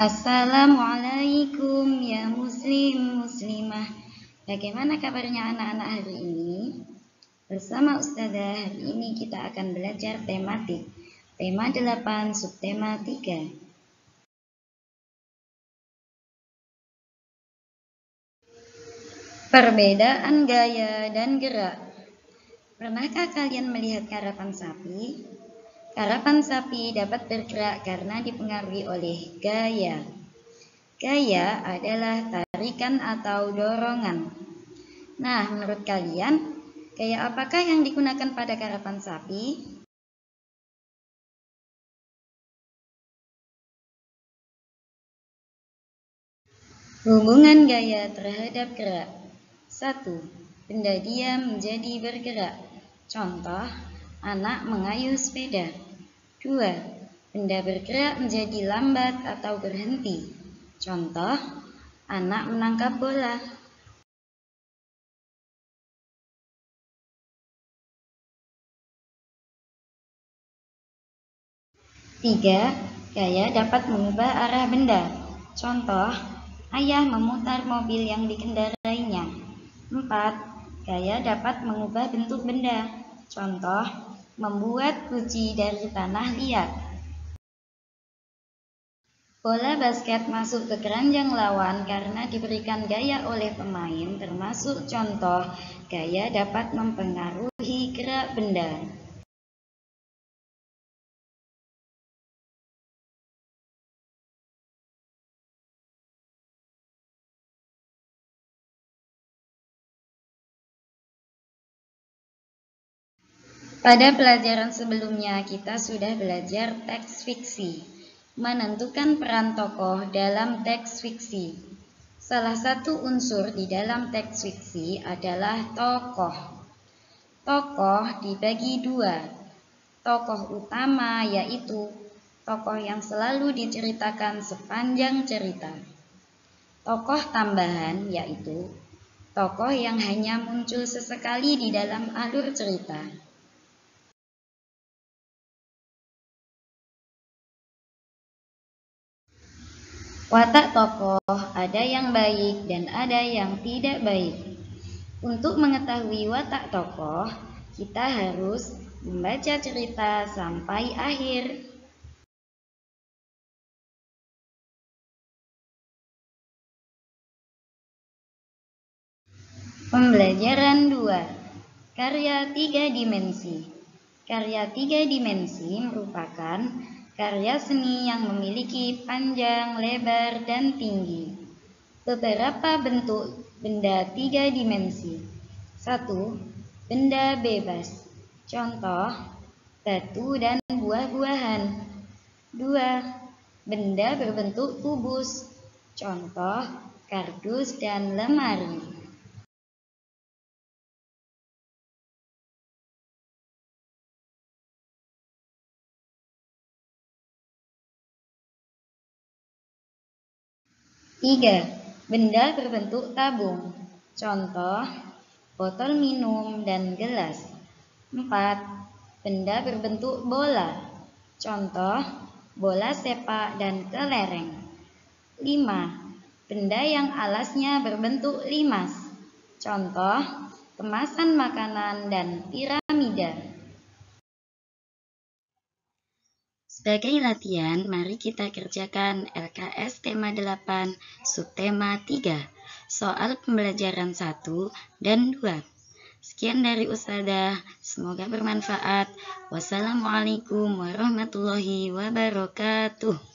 Assalamualaikum ya muslim muslimah. Bagaimana kabarnya anak-anak hari ini? Bersama Ustazah, hari ini kita akan belajar tematik. Tema 8, subtema 3. Perbedaan gaya dan gerak. Pernahkah kalian melihat karapan sapi? Karapan sapi dapat bergerak karena dipengaruhi oleh gaya. Gaya adalah tarikan atau dorongan. Nah, menurut kalian, gaya apakah yang digunakan pada karapan sapi? Hubungan gaya terhadap gerak. 1. Benda diam menjadi bergerak. Contoh, anak mengayuh sepeda. 2. Benda bergerak menjadi lambat atau berhenti. Contoh, anak menangkap bola. 3. Gaya dapat mengubah arah benda. Contoh, ayah memutar mobil yang dikendarainya. 4. Gaya dapat mengubah bentuk benda. Contoh, membuat guci dari tanah liat. Bola basket masuk ke keranjang lawan karena diberikan gaya oleh pemain, termasuk contoh, gaya dapat mempengaruhi gerak benda. Pada pelajaran sebelumnya kita sudah belajar teks fiksi, menentukan peran tokoh dalam teks fiksi. Salah satu unsur di dalam teks fiksi adalah tokoh. Tokoh dibagi dua. Tokoh utama yaitu tokoh yang selalu diceritakan sepanjang cerita. Tokoh tambahan yaitu tokoh yang hanya muncul sesekali di dalam alur cerita. Watak tokoh ada yang baik dan ada yang tidak baik. Untuk mengetahui watak tokoh, kita harus membaca cerita sampai akhir. Pembelajaran 2. Karya 3 dimensi. Karya 3 dimensi merupakan karya seni yang memiliki panjang, lebar, dan tinggi. Beberapa bentuk benda 3 dimensi. 1. Benda bebas. Contoh, batu dan buah-buahan. 2. Benda berbentuk kubus. Contoh, kardus dan lemari. Tiga, benda berbentuk tabung. Contoh, botol minum dan gelas. 4. Benda berbentuk bola. Contoh, bola sepak dan kelereng. 5. Benda yang alasnya berbentuk limas. Contoh, kemasan makanan dan piramida. Sebagai latihan, mari kita kerjakan LKS tema 8, subtema 3, soal pembelajaran 1 dan 2. Sekian dari Ustazah, semoga bermanfaat. Wassalamualaikum warahmatullahi wabarakatuh.